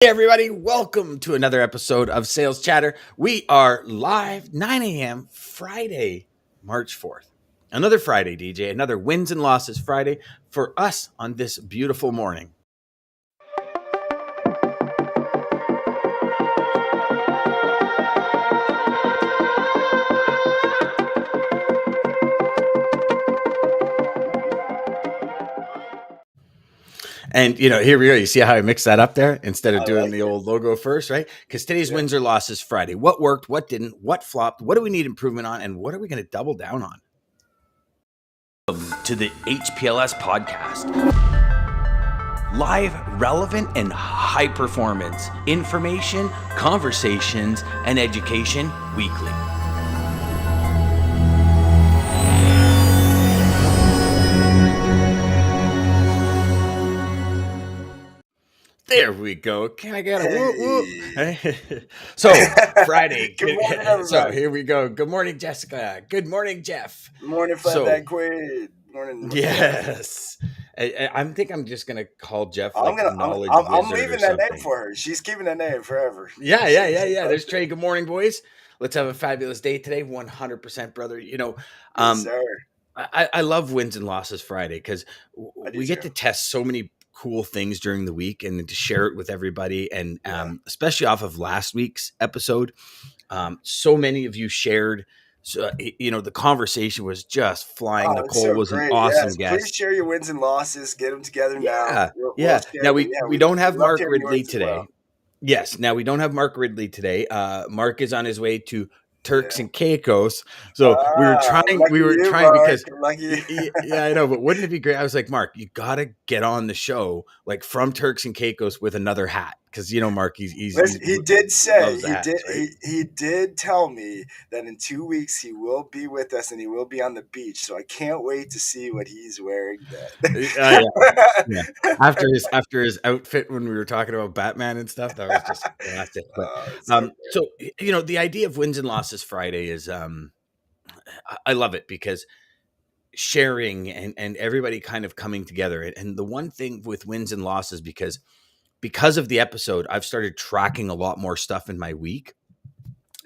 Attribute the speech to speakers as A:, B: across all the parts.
A: Hey everybody, welcome to another episode of Sales Chatter. We are live 9 a.m. Friday, March 4th. Another Friday, DJ, another wins and losses Friday for us on this beautiful morning. And, here we go. You see how I mixed that up there instead of doing the old logo first, right? Because today's wins or losses Friday. What worked? What didn't? What flopped? What do we need improvement on? And what are we going to double down on? Welcome to the HPLS podcast. Live, relevant, and high performance information, conversations, and education weekly. There we go. Can I get a whoop? So Friday.
B: Good morning, everybody.
A: So here we go. Good morning, Jessica. Good morning, Jeff.
B: Good morning, Flatback Quid. Morning.
A: Yes. I think I'm just gonna call Jeff.
B: I'm leaving that name for her. She's keeping that name forever.
A: Yeah. There's Trey. Good morning, boys. Let's have a fabulous day today. 100%, brother.
B: Yes, sir.
A: I love wins and losses Friday because we get to test so many cool things during the week and to share it with everybody. And especially off of last week's episode, so many of you shared. So, the conversation was just flying. Nicole was an awesome guest.
B: Please share your wins and losses. Get them together now.
A: Now we don't have Mark Ridley today. Yes. Now we don't have Mark Ridley today. Mark is on his way to Turks and Caicos. So we were trying because I know, but wouldn't it be great? I was like, Mark, you got to get on the show like from Turks and Caicos with another hat. Because Mark, he
B: did tell me that in 2 weeks he will be with us and he will be on the beach. So I can't wait to see what he's wearing then.
A: After his outfit when we were talking about Batman and stuff, that was just fantastic. But, so the idea of wins and losses Friday is I love it because sharing and everybody kind of coming together. And the one thing with wins and losses, because of the episode, I've started tracking a lot more stuff in my week.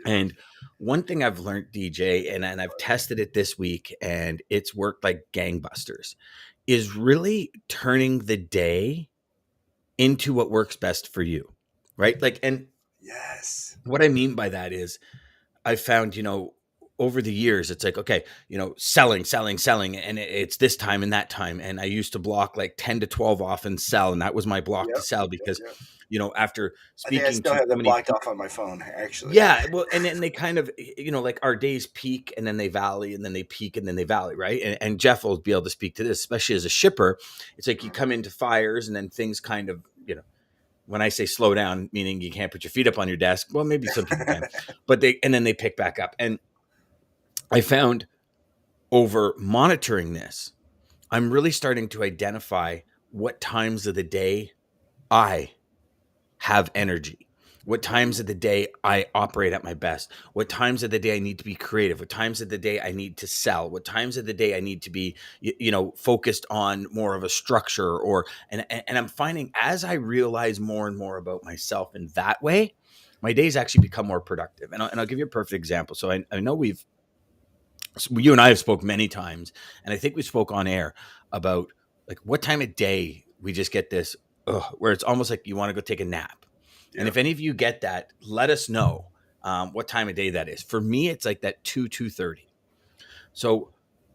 A: And one thing I've learned, DJ, and I've tested it this week, and it's worked like gangbusters, is really turning the day into what works best for you, right?
B: Yes.
A: What I mean by that is I found, over the years, it's like, okay, selling, and it's this time and that time. And I used to block like 10 to 12 off and sell. And that was my block to sell because, after speaking
B: I still have them blocked off on my phone, actually.
A: Yeah. Well, and then they kind of, like our days peak and then they valley and then they peak and then they valley. Right. And Jeff will be able to speak to this, especially as a shipper. It's like you come into fires and then things kind of, when I say slow down, meaning you can't put your feet up on your desk. Well, maybe some people can, but then they pick back up. And I found over monitoring this, I'm really starting to identify what times of the day I have energy, what times of the day I operate at my best, what times of the day I need to be creative, what times of the day I need to sell, what times of the day I need to be, focused on more of a structure and I'm finding as I realize more and more about myself in that way, my days actually become more productive. And I'll give you a perfect example. So I know you and I have spoke many times, and I think we spoke on air about like what time of day we just get this where it's almost like you want to go take a nap. Yeah. And if any of you get that, let us know what time of day that is. For me, it's like that 2:30. So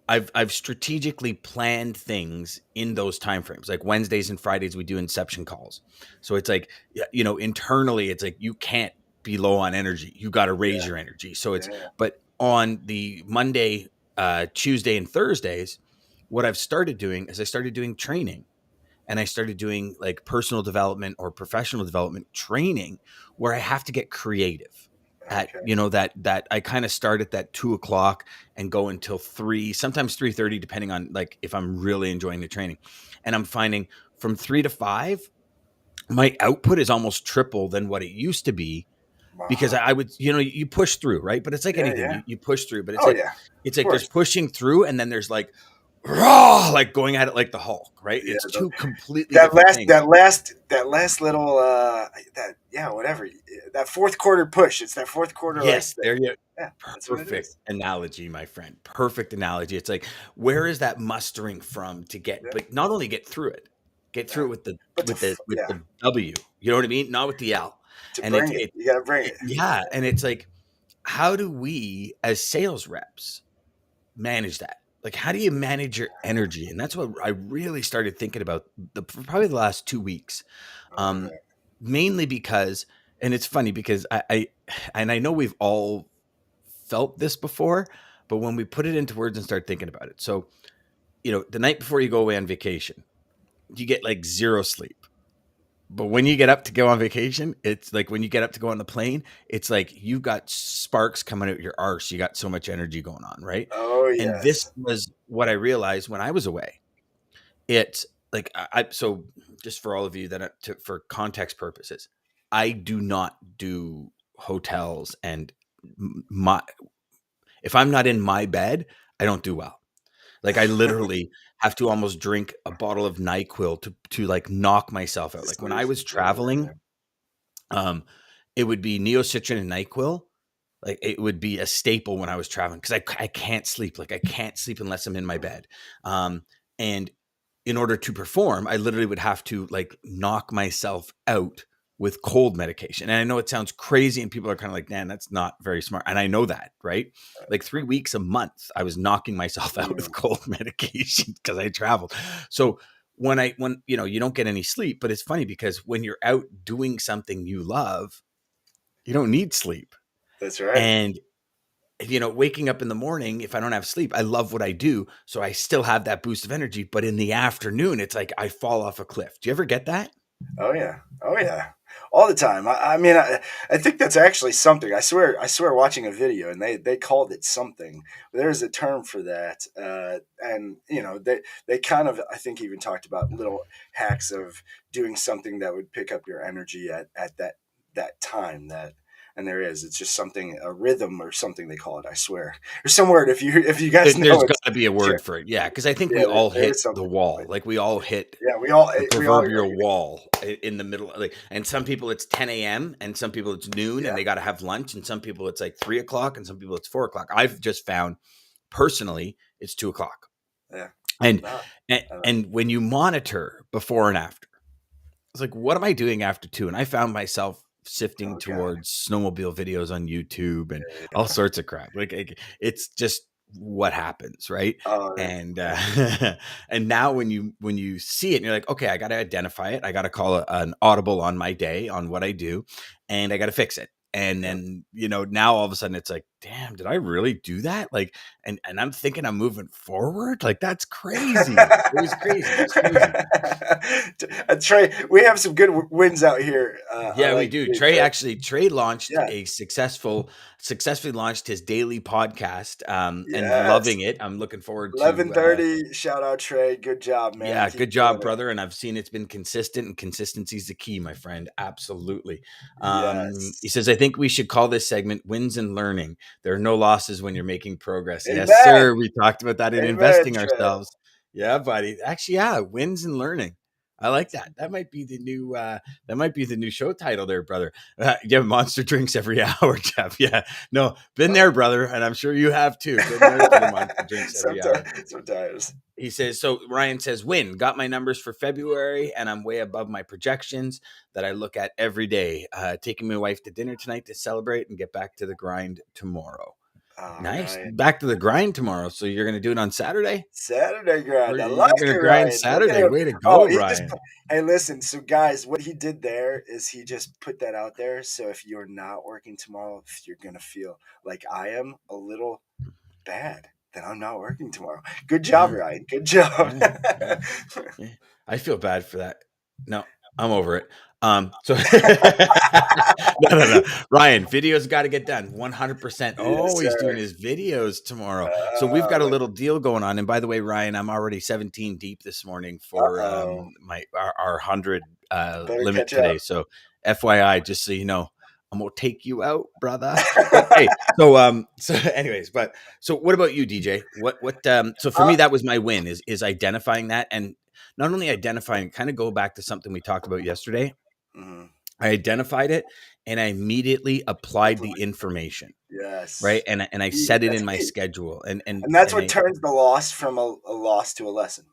A: I've strategically planned things in those timeframes. Like Wednesdays and Fridays, we do inception calls. So it's like, internally, it's like you can't be low on energy. You got to raise your energy. So it's but on the Monday, Tuesday, and Thursdays, what I've started doing is I started doing training, and I started doing like personal development or professional development training where I have to get creative. That I kind of start at that 2:00 and go until 3, sometimes 3:30, depending on like if I'm really enjoying the training. And I'm finding from 3 to 5, my output is almost triple than what it used to be. Because I would, you push through, right? But it's like anything, you push through, but it's it's like there's pushing through and then there's like, raw, like going at it like the Hulk, right?
B: Yeah,
A: It's two completely
B: that
A: different
B: last
A: things.
B: that last little that yeah, whatever, that fourth quarter push. It's that fourth quarter, like
A: Yes, there you
B: yeah, that's what it
A: perfect
B: is.
A: analogy, my friend. Perfect analogy. It's like, where is that mustering from to get,
B: Yeah,
A: but not only get through
B: yeah.
A: it with the
B: But
A: with
B: yeah,
A: the W. You know what I mean? Not with the L.
B: to
A: And
B: bring it, you got to bring it.
A: yeah, and it's like, how do we as sales reps manage that? Like, how do you manage your energy? And that's what I really started thinking about probably the last 2 weeks.
B: All
A: Um,
B: right.
A: Mainly because, and it's funny because and I know we've all felt this before, but when we put it into words and start thinking about it. So, the night before you go away on vacation, you get like zero sleep. But when you get up to go on vacation, it's like when you get up to go on the plane, it's like you've got sparks coming out your arse. You got so much energy going on, right?
B: Oh
A: And this
B: yes.
A: was what I realized when I was away. It's like so just for all of you for context purposes, I do not do hotels and my if I'm not in my bed, I don't do well. Like I literally have to almost drink a bottle of NyQuil to like knock myself out. Like when I
B: Sleep.
A: was
B: Yeah,
A: traveling, um, it would be Neocitrin and NyQuil. Like it would be a staple when I was traveling because I can't sleep. Like I can't sleep unless I'm in my bed. And in order to perform, I literally would have to like knock myself out with cold medication. And I know it sounds crazy and people are kind of like, man, that's not very smart. And I know that, right? Like 3 weeks a month, I was knocking myself out with
B: mm,
A: cold medication because I traveled. So when you don't get any sleep, but it's funny because when you're out doing something you love, you don't need sleep.
B: that's right.
A: And waking up in the morning, if I don't have sleep, I love what I do. So I still have that boost of energy. But in the afternoon, it's like I fall off a cliff. Do you ever get that?
B: Oh yeah. Oh yeah. All the time. I mean, I think that's actually something. I swear, watching a video and they called it something. There's a term for that, and they kind of, I think, even talked about little hacks of doing something that would pick up your energy at that time. And there is. It's just something, a rhythm or something they call it. I swear. There's some word. If you guys know
A: There's got
B: it,
A: to be a
B: share.
A: word for it. Yeah. Cause I think
B: Yeah,
A: we all
B: there
A: hit
B: is
A: the
B: something.
A: wall. Like we all hit
B: Yeah, we
A: the
B: all are
A: proverbial
B: gonna.
A: wall in the middle. Like, and some people it's 10 a.m. and some people it's noon and
B: Yeah,
A: they got to have lunch. And some people it's like 3 o'clock and some people it's 4 o'clock. I've just found personally it's 2 o'clock.
B: yeah.
A: And,
B: No,
A: and,
B: I know.
A: and when you monitor before and after, it's like, what am I doing after two? And I found myself sifting
B: Oh God.
A: towards snowmobile videos on YouTube and
B: Yeah,
A: all
B: yeah.
A: sorts of crap. Like it's just what happens, right?
B: Oh,
A: And
B: yeah.
A: and now when you see it, and you're like, okay, I got to identify it. I got to call an audible on my day on what I do, and I got to fix it. And
B: Yeah.
A: then now all of a sudden it's like, damn, did I really do that? Like, and I'm thinking I'm moving forward. Like that's crazy. It was crazy. It was crazy.
B: Trey, we have some good wins out here. I
A: Yeah, we
B: like
A: do.
B: you, Trey.
A: Trey launched
B: Yeah.
A: a successfully launched his daily podcast, and
B: Yes.
A: loving it. I'm looking forward to
B: 11:30. Shout out, Trey. Good job, man.
A: yeah,
B: Keep
A: good
B: doing
A: job,
B: it.
A: brother. And I've seen it's been consistent, and consistency is the key, my friend. Absolutely. He
B: Yes.
A: says, I think we should call this segment Wins and Learning. There are no losses when you're making progress. Yes,
B: Amen.
A: sir. We talked about that in
B: Amen,
A: investing
B: Trey.
A: ourselves. Yeah, buddy. Actually, yeah, wins and learning. I like that. That might be the new show title there, brother. Yeah, monster drinks every hour, Jeff. Yeah. No, been there, brother. And I'm sure you have too. Been there for the monster drinks every hour.
B: Sometimes.
A: He says, so Ryan says, win, got my numbers for February, and I'm way above my projections that I look at every day. Taking my wife to dinner tonight to celebrate and get back to the grind tomorrow.
B: All
A: Nice.
B: right.
A: Back to the grind tomorrow. So you're going to do it on Saturday?
B: Saturday
A: Or
B: grind. I
A: you're
B: like
A: going
B: it,
A: to grind
B: Ryan. Look at
A: Saturday.
B: him.
A: Way to
B: Oh,
A: go,
B: he just.
A: Ryan.
B: Hey, listen. So, guys, what he did there is he just put that out there. So, if you're not working tomorrow, if you're gonna feel like I am a little bad, then I'm not working tomorrow. Good job,
A: Yeah.
B: Ryan. Good job.
A: Yeah. Yeah. Yeah. I feel bad for that. No, I'm over it. So no. Ryan, videos got to get done. 100%.
B: Yes,
A: Oh, he's
B: sir.
A: doing his videos tomorrow. So we've got a little deal going on. And by the way, Ryan, I'm already 17 deep this morning for
B: Uh-oh.
A: our 100
B: Better
A: limit
B: catch up.
A: today. So FYI, just so you know, I'm gonna take you out, brother. But hey, so anyways, but so what about you, DJ? So for
B: uh,
A: me, that was my win is identifying that, and not only identifying, kind of go back to something we talked about yesterday.
B: mhm.
A: I identified it and I immediately applied the
B: Implement.
A: information, right?
B: Yes.
A: And I
B: Key.
A: set it
B: That's
A: in my
B: key.
A: schedule,
B: And that's
A: and
B: what
A: I
B: turns the loss from a loss to a lesson,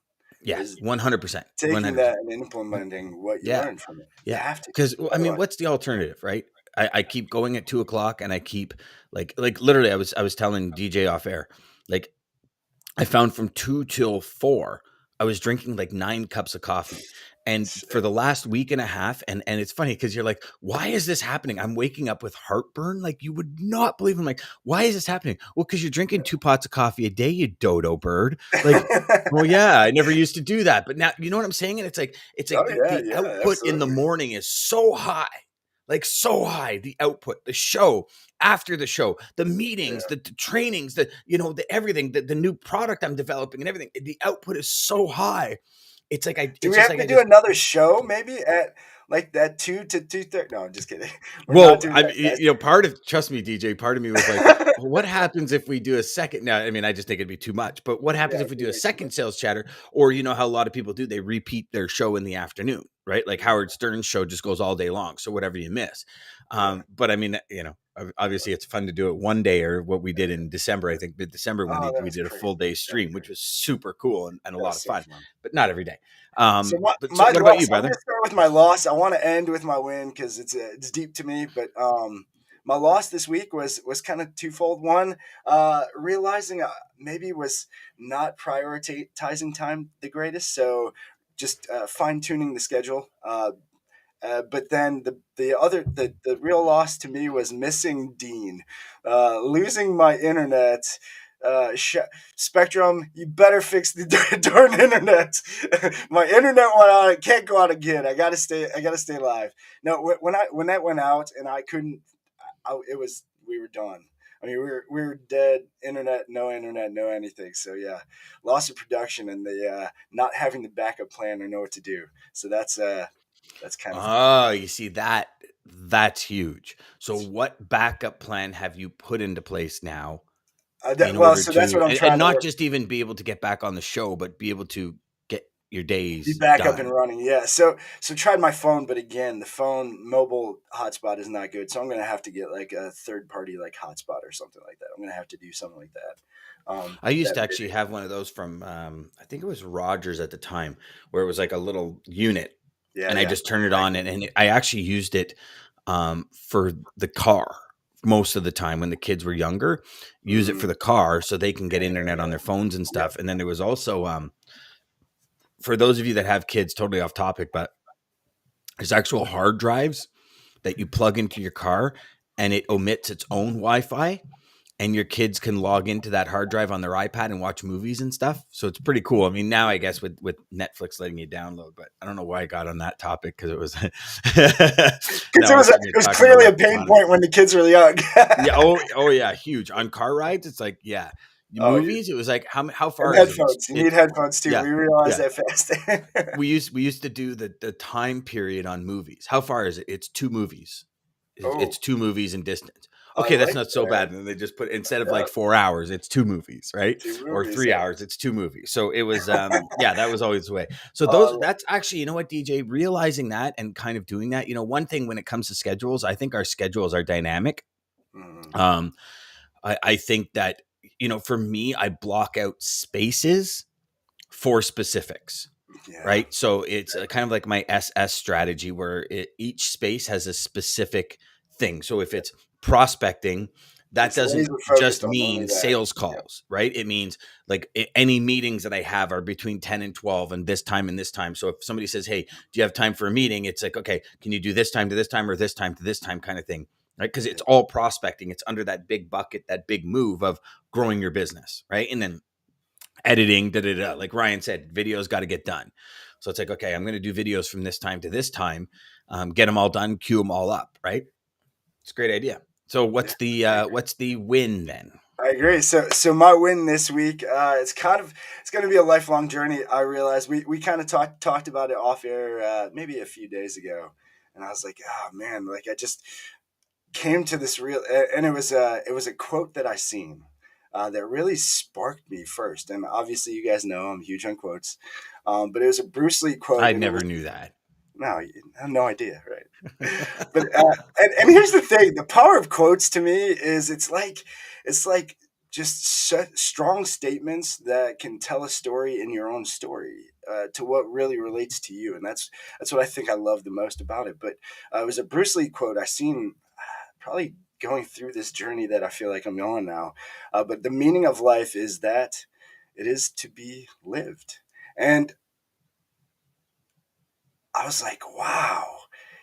A: yeah,
B: is
A: 100%,
B: taking
A: 100%.
B: that and implementing what you
A: Yeah,
B: learned from it. You
A: yeah.
B: have to.
A: Because I mean,
B: Otherwise,
A: what's the alternative, right? I keep going at 2 o'clock, and I keep like literally. I was telling DJ off air, like I found from 2 till 4, I was drinking like 9 cups of coffee. And for the last week and a half, and it's funny because you're like, why is this happening? I'm waking up with heartburn. Like you would not believe. I'm like, why is this happening? Well, because you're drinking 2 pots of coffee a day, you dodo bird. Like, well, yeah, I never used to do that. But now you know what I'm saying? And it's like
B: oh yeah,
A: the
B: yeah,
A: output in the
B: absolutely.
A: morning is so high. Like so high, the output, the show, after the show, the meetings,
B: Yeah.
A: the trainings, the everything, the new product I'm developing and everything. The output is so high.
B: Do
A: It's
B: we
A: just
B: have
A: like
B: to
A: I
B: do
A: just
B: another show maybe at like that 2 to 2:30? No, I'm just kidding. We're not
A: well,
B: doing
A: I
B: that, guys.
A: trust me, DJ, part of me was like, well, what happens if we do a second? Now, I mean, I just think it'd be too much, but what
B: Yeah,
A: happens if
B: it'd
A: we
B: be
A: do a
B: way too
A: second
B: much.
A: sales chatter? Or, you know, how a lot of people do, they repeat their show in the afternoon, right? Like
B: Mhm.
A: Howard Stern's show just goes all day long. So whatever you miss.
B: Yeah.
A: But I mean, obviously it's fun to do it one day or what we did in December, I think mid December when
B: Oh, that
A: we
B: was
A: did a
B: crazy.
A: full day
B: That was
A: stream, which
B: crazy.
A: was super cool and a
B: That
A: lot
B: was
A: of
B: so
A: fun,
B: fun.
A: but not every day.
B: So my
A: But so
B: my
A: what about you,
B: loss, I'm gonna
A: brother?
B: start with my loss. I want to end with my win because it's deep to me. But my loss this week was kind of twofold. One, realizing maybe was not prioritizing time the greatest. So just fine tuning the schedule. But then the real loss to me was missing Dean, losing my internet. Spectrum, you better fix the darn internet. My internet went out. I can't go out again. I gotta stay. I gotta stay live. No, when that went out and I couldn't, it was we were done. I mean, we were dead. Internet, no anything. So yeah, loss of production and the not having the backup plan or know what to do. So that's kind of
A: Oh, you see that's huge. So what backup plan have you put into place now in
B: well.
A: order
B: So that's
A: to
B: what I'm
A: and
B: trying to
A: not
B: work.
A: just even be able to get back on the show, but be able to get your
B: Be
A: days
B: back up and
A: done?
B: running. Yeah. So tried my phone, but again, the phone mobile hotspot is not good. So I'm gonna have to get like a third party like hotspot or something like that. I'm gonna have to do something like that.
A: I used
B: That
A: to
B: really.
A: actually have one of those from I think it was Rogers at the time, where it was like a little unit,
B: Yeah,
A: and I
B: yeah,
A: just turned it on,
B: exactly.
A: and I actually used it for the car most of the time when the kids were younger. Use it for
B: Mm,
A: the car so they can get
B: yeah,
A: internet on their phones and
B: yep.
A: stuff. And then there was also for those of you that have kids, totally off topic, but there's actual hard drives that you plug into your car, and it omits its own Wi-Fi, and your kids can log into that hard drive on their iPad and watch movies and stuff. So it's pretty cool. I mean, now I guess with Netflix letting you download, but I don't know why I got on that topic because it was
B: Because
A: now
B: it
A: all of a
B: was
A: sudden you're
B: it was
A: talking about
B: clearly a pain
A: electronics.
B: point when the kids were young.
A: Yeah. Oh yeah. Huge on car rides. It's like, yeah,
B: Oh, you
A: movies. It was like, how
B: and
A: far is it?
B: headphones. You need
A: It's
B: headphones too.
A: yeah,
B: We realized
A: yeah.
B: that fast.
A: We used to do the time period on movies. How far is it? It's two movies. It's
B: Oh,
A: two movies in distance.
B: I
A: Okay, that's
B: like
A: not so
B: that.
A: bad. And they just put instead of like
B: Yep,
A: 4 hours, it's two movies, right?
B: two
A: Or
B: movies.
A: 3 hours, it's two movies. So it was yeah, that was always the way. So
B: Uh,
A: that's actually, you know what, DJ, realizing that and kind of doing that, one thing when it comes to schedules, I think our schedules are dynamic.
B: mm,
A: Um, I think that, for me, I block out spaces for specifics,
B: yeah,
A: right? So it's
B: exactly.
A: kind of like my SS strategy where each space has a specific thing. So if it's prospecting, that
B: It's
A: doesn't
B: laser focused
A: just
B: on only
A: mean
B: that.
A: sales
B: Yep.
A: calls, right? It means like any meetings that I have are between 10 and 12 and this time and this time. So if somebody says, hey, do you have time for a meeting? It's like, okay, can you do this time to this time or this time to this time kind of thing, right? Because it's
B: Yep.
A: all prospecting. It's under that big bucket, that big move of growing your business, right? And then editing, da da da. Like Ryan said, videos got to get done. So it's like, okay, I'm going to do videos from this time to this time, get them all done, queue them all up. Right? It's a great idea. So
B: Yeah, I agree.
A: what's the win then?
B: I agree. So my win this week, it's going to be a lifelong journey. I realize we kind of talked about it off air maybe a few days ago, and I was like, oh man, like I just came to this real, and it was a quote that I seen that really sparked me first. And obviously, you guys know I'm huge on quotes, but it was a Bruce Lee quote,
A: I
B: and it
A: never
B: was
A: knew that.
B: no, you have no idea, right? But and here's the thing: the power of quotes to me is it's like just strong statements that can tell a story in your own story to what really relates to you, and that's what I think I love the most about it. But it was a Bruce Lee quote I seen probably going through this journey that I feel like I'm on now. But the meaning of life is that it is to be lived, and I was like, wow,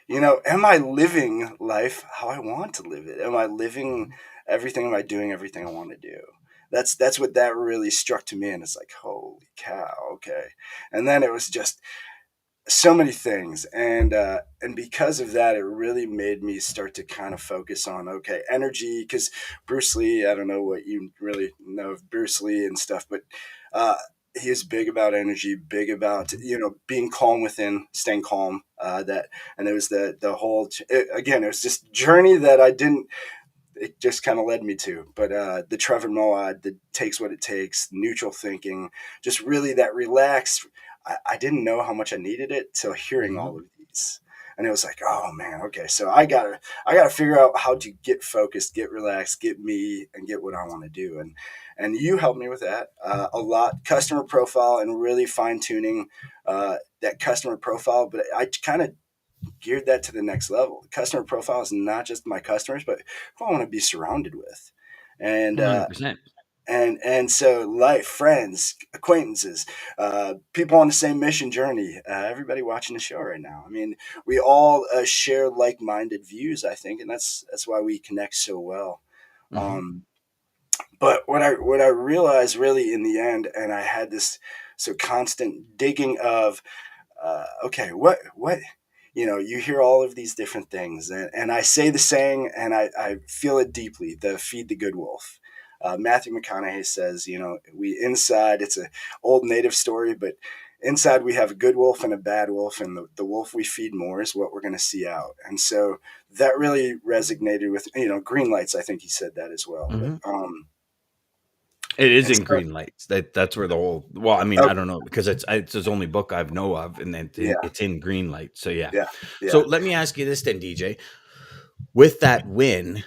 B: am I living life how I want to live it? Am I living
A: Mhm.
B: everything? Am I doing everything I want to do? That's what that really struck to me, and it's like, holy cow, okay. And then it was just so many things, and because of that, it really made me start to kind of focus on okay, energy. Because Bruce Lee, I don't know what you really know of Bruce Lee and stuff, but uh, he is big about energy, big about
A: Mhm.
B: being calm within, staying calm. That and it was the whole again, it was this journey that I didn't it just kind of led me to. But the Trevor Noah, the takes what it takes, neutral thinking, just really that relaxed. I didn't know how much I needed it till hearing all
A: Mhm.
B: of these, and it was like, oh man, okay, so I gotta figure out how to get focused, get relaxed, get me, and get what I want to do. And you helped me with that a lot. Customer profile and really fine tuning that customer profile, but I kind of geared that to the next level. The customer profile is not just my customers, but who I want to be surrounded with. And
A: 100%.
B: so life, friends, acquaintances, people on the same mission journey, everybody watching the show right now. I mean, we all share like-minded views, I think, and that's why we connect so well.
A: Mhm.
B: Um, but what I realized really in the end, and I had this so constant digging of okay, what, you hear all of these different things, and I say the saying, and I feel it deeply. The feed the good wolf. Matthew McConaughey says, we inside. It's a old native story, but inside we have a good wolf and a bad wolf, and the wolf we feed more is what we're going to see out. And so that really resonated with green lights. I think he said that as well. But
A: Mhm. It is
B: and
A: in
B: so
A: green lights. That's where the whole well, I mean,
B: oh,
A: I don't know because it's his only book I've know of, and then
B: yeah,
A: it's in green light. So yeah.
B: yeah,
A: So
B: yeah,
A: let me ask you this then, DJ. With that win,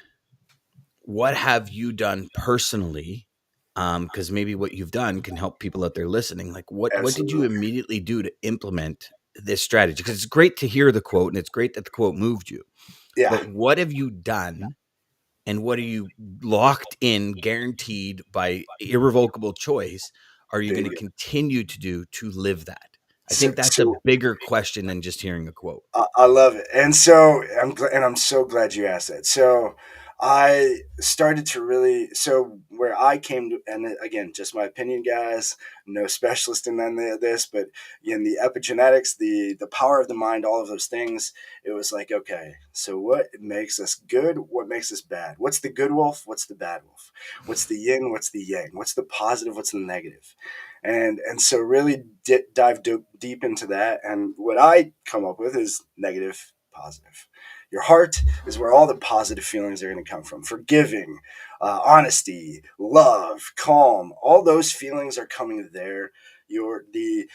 A: what have you done personally? Because maybe what you've done can help people out there listening. Like, what did you
B: absolutely,
A: immediately do to implement this strategy? Because it's great to hear the quote, and it's great that the quote moved you.
B: yeah.
A: But what have you done, and what are you locked in, guaranteed by irrevocable choice? Are you going to
B: Bingo.
A: continue to do to live that? I
B: So,
A: think that's a
B: so
A: bigger question than just hearing a quote.
B: I love it, and so I'm so glad you asked that. So I started to really where I came to, and again, just my opinion, guys. No specialist in any of this, but in the epigenetics, the power of the mind, all of those things. It was like, okay, so what makes us good? What makes us bad? What's the good wolf? What's the bad wolf? What's the yin? What's the yang? What's the positive? What's the negative? And so really dive deep into that, and what I come up with is negative, positive. Your heart is where all the positive feelings are going to come from. Forgiving, honesty, love, calm, all those feelings are coming there. The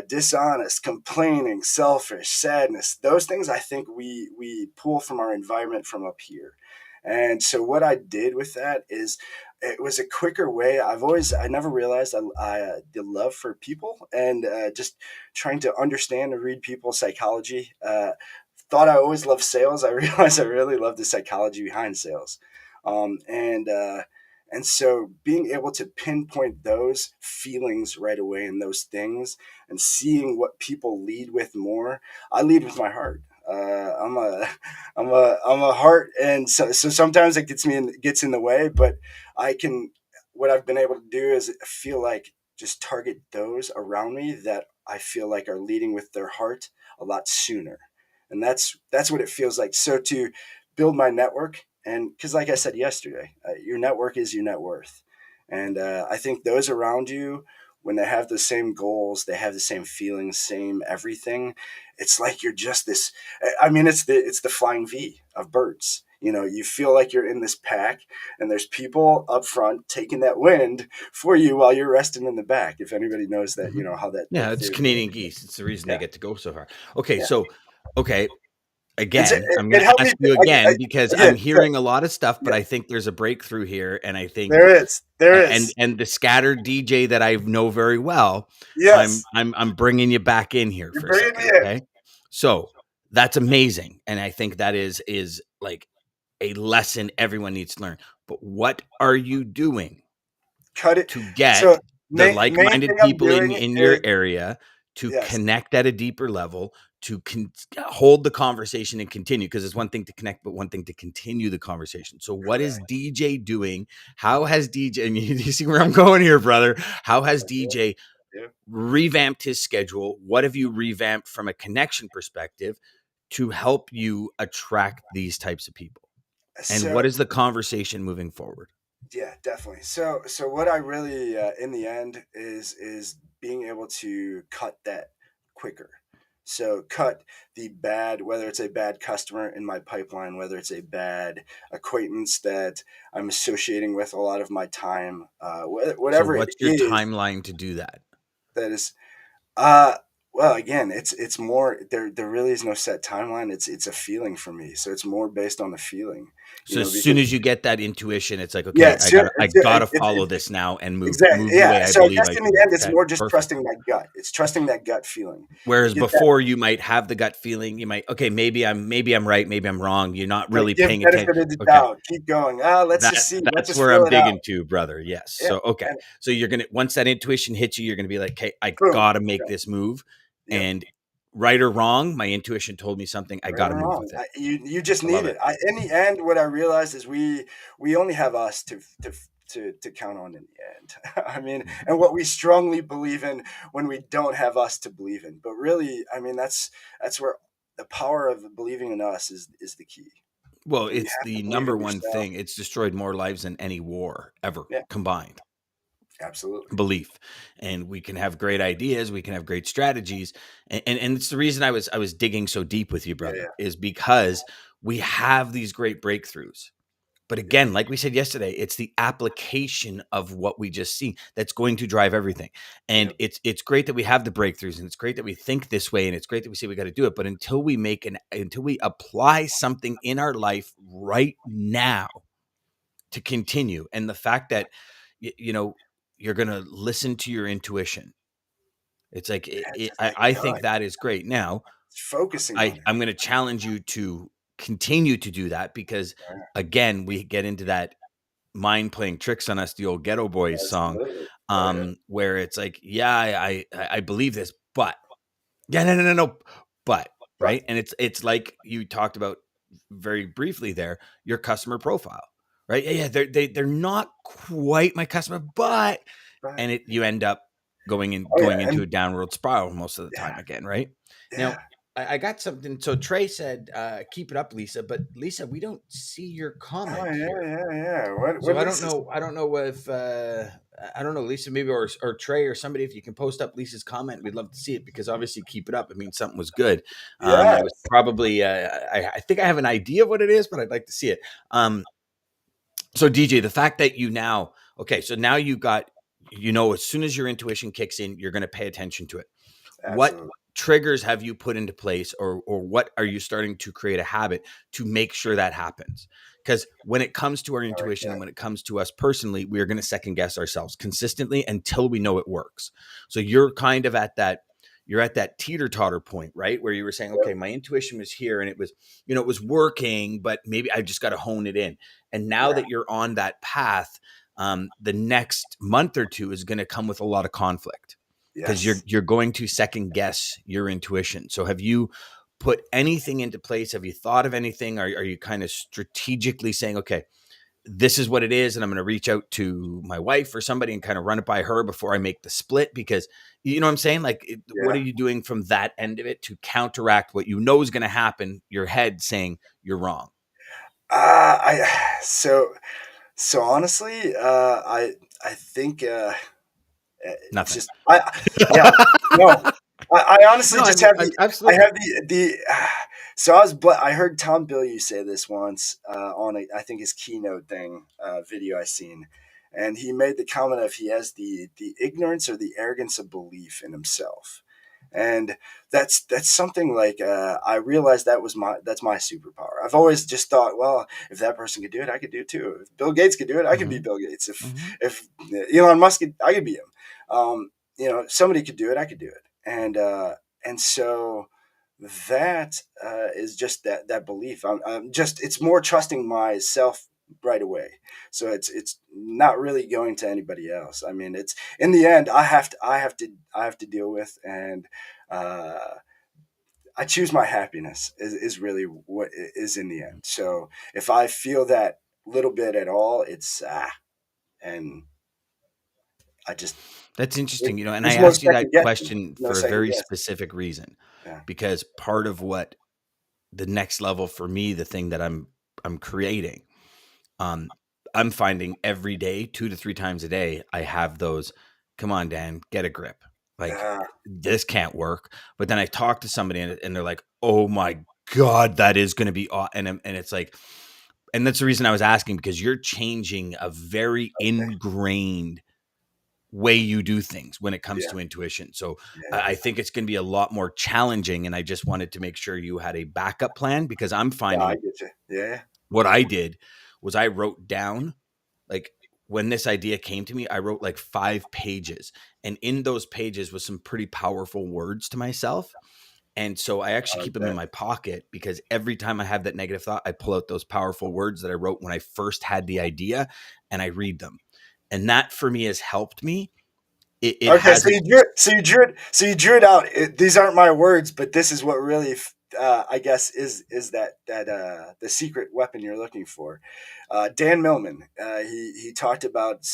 B: dishonest, complaining, selfish, sadness, those things I think we pull from our environment from up here. And so what I did with that is it was a quicker way. I never realized the love for people, and just trying to understand and read people's psychology. Thought I always loved sales. I realized I really love the psychology behind sales. And so being able to pinpoint those feelings right away and those things, and seeing what people lead with more. I lead with my heart. I'm a, I'm a heart, and so sometimes it gets in the way, but I can. What I've been able to do is feel like just target those around me that I feel like are leading with their heart a lot sooner, and that's what it feels like. So to build my network, and because like I said yesterday, your network is your net worth, and I think those around you, when they have the same goals, they have the same feelings, same everything. It's like you're just this. I mean, it's the flying V of birds. You feel like you're in this pack, and there's people up front taking that wind for you while you're resting in the back. If anybody knows that,
A: Mhm.
B: how that
A: Yeah, it's
B: theory
A: Canadian
B: works.
A: geese. It's the reason they
B: Yeah,
A: get to go so far. Okay,
B: yeah.
A: so okay,
B: It's
A: again, I'm
B: it
A: gonna
B: helped me.
A: ask you again because
B: Yeah,
A: I'm
B: yeah,
A: hearing a lot of stuff, but
B: yeah.
A: I think there's a breakthrough here, and I think
B: There
A: and
B: is.
A: the scattered DJ that I know very well,
B: Yes,
A: I'm bringing you back in here
B: you're
A: for a
B: bringing me
A: second,
B: in.
A: okay? So that's amazing, and I think that is like a lesson everyone needs to learn. But what are you doing
B: Cut it.
A: to
B: So
A: get the
B: main thing
A: like-minded
B: I'm
A: people
B: doing
A: in your
B: is
A: area to
B: yes,
A: connect at a deeper level, to hold the conversation and continue? Because it's one thing to connect, but one thing to continue the conversation. So, what is
B: correct.
A: DJ doing? How has DJ, and you see where I'm going here, brother? How has
B: Okay.
A: DJ
B: Yeah.
A: revamped his schedule? What have you revamped from a connection perspective to help you attract these types of people? And
B: So
A: what is the conversation moving forward?
B: yeah, definitely. So what I really in the end is being able to cut that quicker. So cut the bad, whether it's a bad customer in my pipeline, whether it's a bad acquaintance that I'm associating with a lot of my time,
A: So,
B: whatever it
A: what's your
B: is
A: timeline to do that?
B: that is. Uh, well, again, it's more there really is no set timeline. It's a feeling for me. So it's more based on the feeling,
A: So as soon
B: because
A: as you get that intuition, it's like,
B: yeah,
A: okay,
B: sure,
A: I gotta follow this now and
B: exactly,
A: move the
B: yeah.
A: way I
B: So I
A: believe
B: guess
A: I
B: in
A: should
B: the
A: move.
B: end, it's
A: Okay,
B: more just
A: perfect.
B: trusting that gut. It's trusting that gut feeling. You
A: Whereas
B: get that.
A: before you might have the gut feeling, you might, okay, maybe I'm right, maybe I'm wrong. You're not
B: Like,
A: really
B: give
A: paying attention.
B: benefit of the
A: Okay.
B: doubt. Keep going. Ah, let's just see. Let's
A: That's
B: just
A: where
B: feel
A: I'm
B: it out.
A: digging to, brother. Yes.
B: Yeah.
A: So okay.
B: And
A: So you're gonna, once that intuition hits you, you're gonna be like, okay, I
B: boom.
A: gotta make
B: Go.
A: this move.
B: Yep.
A: And right or wrong, my intuition told me something. I
B: Right
A: gotta
B: or
A: move
B: wrong.
A: with it.
B: You just
A: I love
B: need
A: it.
B: it. In the end, what I realized is we only have us to count on in the end. I mean,
A: Mhm.
B: and what we strongly believe in when we don't have us to believe in. But really, I mean, that's where the power of believing in us is the key.
A: Well,
B: And you
A: it's
B: have to
A: the
B: believe
A: number
B: in
A: one
B: yourself.
A: thing. It's destroyed more lives than any war ever
B: Yeah,
A: combined.
B: absolutely.
A: Belief. And we can have great ideas, we can have great strategies. And it's the reason I was digging so deep with you,
B: Yeah,
A: brother,
B: yeah,
A: is because we have these great breakthroughs. But
B: yeah,
A: again, like we said yesterday, it's the application of what we just see that's going to drive everything.
B: yeah,
A: And it's great that we have the breakthroughs, and it's great that we think this way, and it's great that we say we got to do it. But until we apply something in our life right now to continue, and the fact that you know you're going to listen to your intuition, it's like
B: that's just that
A: I think
B: gut.
A: that is great. Now
B: It's focusing on it.
A: I'm going to challenge you to continue to do that, because
B: Yeah,
A: again we get into that mind playing tricks on us, the old Ghetto Boys song,
B: absolutely. Oh yeah.
A: where it's like, yeah, I believe this, but yeah, no, but
B: But
A: right, and it's like you talked about very briefly there, your customer profile, right? Yeah, they're not quite my customer, but
B: but
A: and you end up
B: oh yeah,
A: going into
B: and
A: a downward spiral most of the
B: yeah,
A: time again, right? Now,
B: yeah.
A: I got something. So Trey said, "Keep it up, Lisa." But Lisa, we don't see your
B: Oh
A: comment
B: yeah,
A: here.
B: yeah, yeah. What
A: So
B: Lisa
A: I don't know if I don't know, Lisa, maybe, or Trey or somebody, if you can post up Lisa's comment, we'd love to see it, because obviously keep it up. It means something was good.
B: yeah,
A: It was probably I think I have an idea of what it is, but I'd like to see it. So DJ, the fact that you now, okay, so now you got, as soon as your intuition kicks in, you're going to pay attention to it. What
B: absolutely.
A: triggers have you put into place, or what are you starting to create a habit to make sure that happens? Because when it comes to our
B: I like
A: intuition,
B: that.
A: and when it comes to us personally, we are going to second guess ourselves consistently until we know it works. So you're kind of at that, you're at that teeter totter point, right? Where you were saying,
B: Yep,
A: okay, my intuition was here and it was, it was working, but maybe I just got to hone it in. And now
B: yeah,
A: that you're on that path, the next month or two is going to come with a lot of conflict, because
B: yes.
A: you're going to second guess your intuition. So have you put anything into place? Have you thought of anything? Are you kind of strategically saying, okay, this is what it is, and I'm going to reach out to my wife or somebody and kind of run it by her before I make the split? Because you know what I'm saying? Like, what are
B: Yeah.
A: you doing from that end of it to counteract what you know is going to happen? Your head saying you're wrong.
B: I so honestly, I think it's
A: Nothing.
B: just I yeah, no. I honestly
A: No, I
B: just
A: mean,
B: have I
A: absolutely.
B: have the So I heard Tom Bilyeu say this once on I think his keynote thing video I seen, and he made the comment of he has the ignorance or the arrogance of belief in himself, and that's something like I realized that's my superpower. I've always just thought, well, if that person could do it, I could do it too. If Bill Gates could do it, I could be
A: Hmm.
B: Bill Gates.
A: Hmm.
B: If Elon Musk could, I could be him. If somebody could do it, I could do it, and so that is just that belief. I'm just it's more trusting myself right away. So it's not really going to anybody else. I mean, it's in the end I have to deal with, and uh, I choose my happiness is really what is in the end. So if I feel that little bit at all, it's and I just
A: That's interesting, and I
B: there's no
A: asked you
B: second
A: that
B: guessing.
A: question
B: No
A: for a
B: second
A: very
B: guess.
A: specific reason,
B: Yeah.
A: because part of what the next level for me, the thing that I'm creating, um, I'm finding every day, 2 to 3 times a day, I have those. Come on, Dan, get a grip. Like
B: Yeah.
A: this can't work. But then I talk to somebody and they're like, "Oh my god, that is going to be," and it's like, and that's the reason I was asking, because you're changing a very
B: Okay.
A: ingrained way you do things when it comes
B: Yeah.
A: to intuition. So I
B: Yeah.
A: think it's going to be a lot more challenging. And I just wanted to make sure you had a backup plan, because I'm
B: No, I
A: finding
B: get you. Yeah.
A: what I did was I wrote down, like, when this idea came to me, I wrote like 5 pages. And in those pages was some pretty powerful words to myself. And so I
B: I
A: actually
B: like
A: keep them in
B: that.
A: my pocket, because every time I have that negative thought, I pull out those powerful words that I wrote when I first had the idea and I read them. And that for me has helped me. It
B: Okay, so
A: hasn't.
B: you drew it out. These aren't my words, but this is what really, I guess, is that the secret weapon you're looking for. Dan Millman, he talked about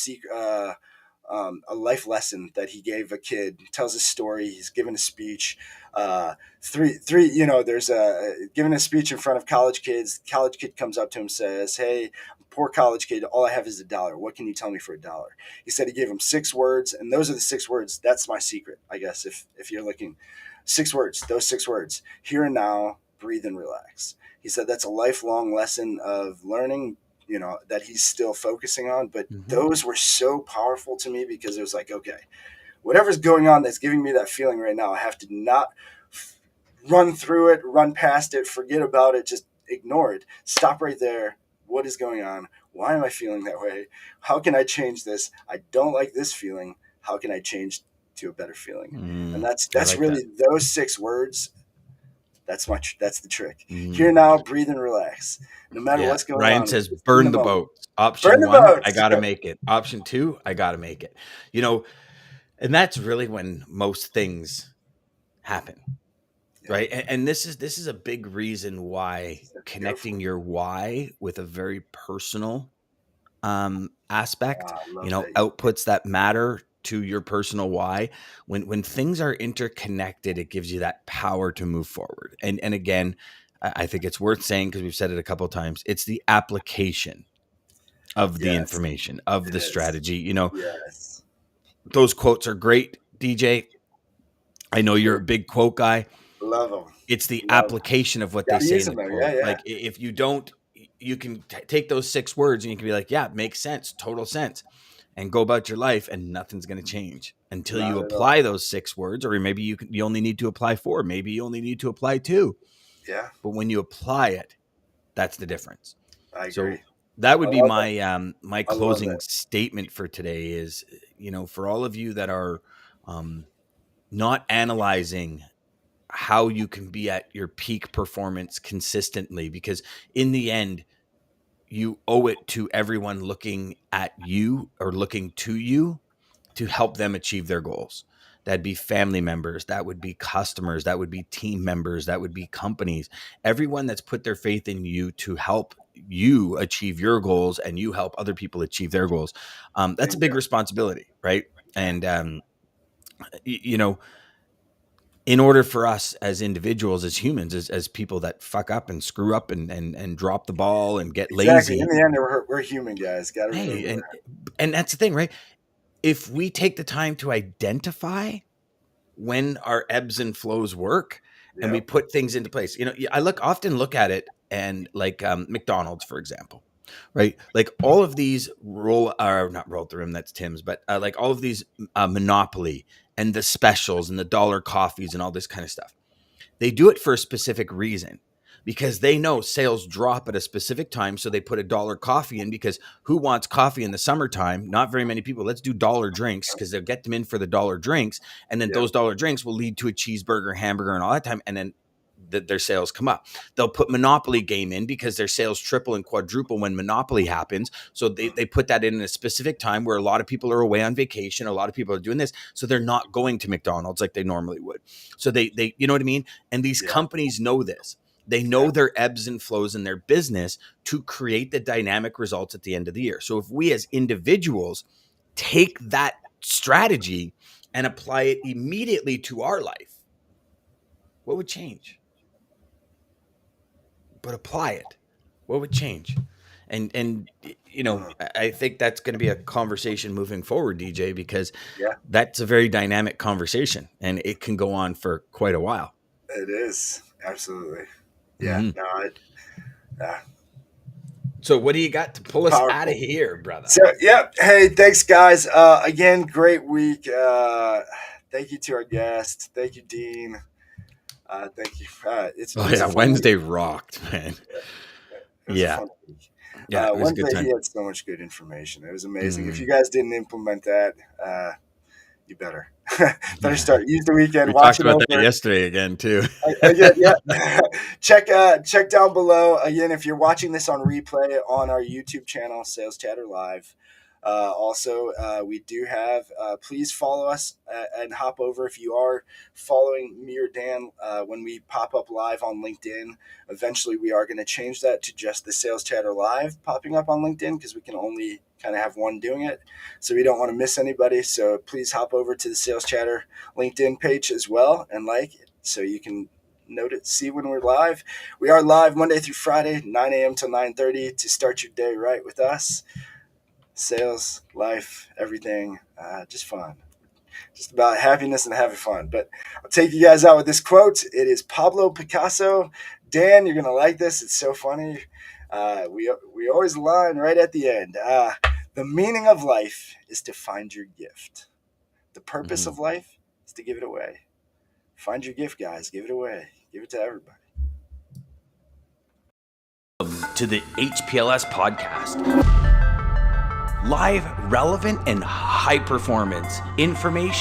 B: a life lesson that he gave a kid. He tells a story. He's given a speech. Three. There's giving a speech in front of college kids. College kid comes up to him, says, "Hey, poor college kid. All I have is $1. What can you tell me for $1?" He said he gave him 6 words, and those are the 6 words. That's my secret, I guess. If you're looking, 6 words. Those 6 words: here and now, breathe and relax. He said that's a lifelong lesson of learning, that he's still focusing on. But
A: Mhm.
B: those were so powerful to me because it was like, okay, whatever's going on that's giving me that feeling right now, I have to not run through it, run past it, forget about it, just ignore it. Stop right there. What is going on? Why am I feeling that way? How can I change this? I don't like this feeling. How can I change to a better feeling? And that's
A: I
B: that's
A: like that.
B: really those 6 words. That's the trick. Here
A: Mm.
B: now, breathe and relax. No matter
A: Yeah.
B: what's going
A: Ryan
B: on,
A: says,
B: just in the
A: burn the
B: moment.
A: boats.
B: Burn
A: Option
B: the
A: one, I
B: boats.
A: got to make it. Option two, I got to make it. You know, and that's really when most things happen,
B: Yeah,
A: right? And this is a big reason why
B: beautiful.
A: connecting your why with a very personal aspect,
B: I love that.
A: outputs that matter to your personal why. When things are interconnected, it gives you that power to move forward. And again, I think it's worth saying, because we've said it a couple of times, it's the application of the
B: Yes,
A: information, of
B: it
A: the
B: is.
A: strategy.
B: Yes.
A: Those quotes are great, DJ. I know you're a big quote guy.
B: Love them.
A: It's the
B: Love.
A: application of what they
B: Got to
A: say
B: use
A: in
B: them
A: the
B: though. Yeah,
A: quote.
B: yeah.
A: Like, if you don't, you can take those 6 words and you can be like, yeah, makes sense, total sense, and go about your life, and nothing's going to change until you
B: Not at
A: apply
B: all.
A: those 6 words. Or maybe you only need to apply 4, maybe you only need to apply 2,
B: Yeah,
A: but when you apply it, that's the difference.
B: I agree.
A: So that
B: I
A: would be
B: love that.
A: my
B: I love
A: closing
B: that.
A: statement for today is, for all of you that are um, not analyzing how you can be at your peak performance consistently, because in the end, you owe it to everyone looking at you or looking to you to help them achieve their goals. That'd be family members, that would be customers, that would be team members, that would be companies, everyone that's put their faith in you to help you achieve your goals, and you help other people achieve their goals. That's a big
B: Bingo.
A: responsibility, right?
B: Yeah.
A: And you know in order for us as individuals, as humans, as people that fuck up and screw up and drop the ball and get
B: Exactly. In
A: lazy,
B: the end, we're human guys. Got to
A: hey,
B: remember
A: and that's the thing, right? If we take the time to identify when our ebbs and flows work, and we
B: Yep.
A: put things into place. I often look at it, and like McDonald's, for example, right? Like all of these not roll through them, that's Tim's, but like all of these Monopoly and the specials and the dollar coffees and all this kind of stuff. They do it for a specific reason, because they know sales drop at a specific time. So they put a dollar coffee in, because who wants coffee in the summertime? Not very many people. Let's do dollar drinks, because they'll get them in for the dollar drinks. And then
B: Yep.
A: those dollar drinks will lead to a cheeseburger, hamburger, and all that time. And then their sales come up. They'll put Monopoly game in, because their sales triple and quadruple when Monopoly happens. So they put that in a specific time where a lot of people are away on vacation. A lot of people are doing this. So they're not going to McDonald's like they normally would. So they you know what I mean? And these
B: Yeah.
A: companies know this. They know their ebbs and flows in their business to create the dynamic results at the end of the year. So if we as individuals take that strategy and apply it immediately to our life, what would change? But apply it. What would change? And I think that's going to be a conversation moving forward, DJ, because
B: Yeah.
A: that's a very dynamic conversation, and it can go on for quite a while.
B: It is absolutely. Yeah.
A: Mm-hmm.
B: No. Yeah.
A: So what do you got to pull us out of
B: Powerful.
A: here, brother?
B: So, yeah. Hey, thanks, guys. Again, great week. Thank you to our guest. Thank you, Dean. Thank you. It
A: Oh
B: was a
A: yeah,
B: fun
A: Wednesday
B: week.
A: rocked, man.
B: It was a
A: Yeah,
B: fun week.
A: yeah, it was a good
B: Wednesday, he
A: time.
B: had so much good information. It was amazing. If
A: Mm.
B: you guys didn't implement that, you better
A: Yeah,
B: start. Use the weekend.
A: we
B: Watch
A: talked
B: it
A: about that
B: over.
A: yesterday again too.
B: Again, yeah. Check down below. Again, if you're watching this on replay on our YouTube channel, Sales Chatter Live. Also, we do have. Please follow us and hop over if you are following me or Dan when we pop up live on LinkedIn. Eventually, we are going to change that to just the Sales Chatter Live popping up on LinkedIn, because we can only kind of have one doing it. So we don't want to miss anybody. So please hop over to the Sales Chatter LinkedIn page as well and like it, so you can see when we're live. We are live Monday through Friday, 9 a.m. to 9:30 to start your day right with us. Sales, life, everything, just fun. Just about happiness and having fun. But I'll take you guys out with this quote. It is Pablo Picasso. Dan, you're going to like this. It's so funny. We always line right at the end. The meaning of life is to find your gift. The purpose
A: Mhm.
B: of life is to give it away. Find your gift, guys. Give it away. Give it to everybody.
A: To the HPLS podcast. Live, relevant, and high performance information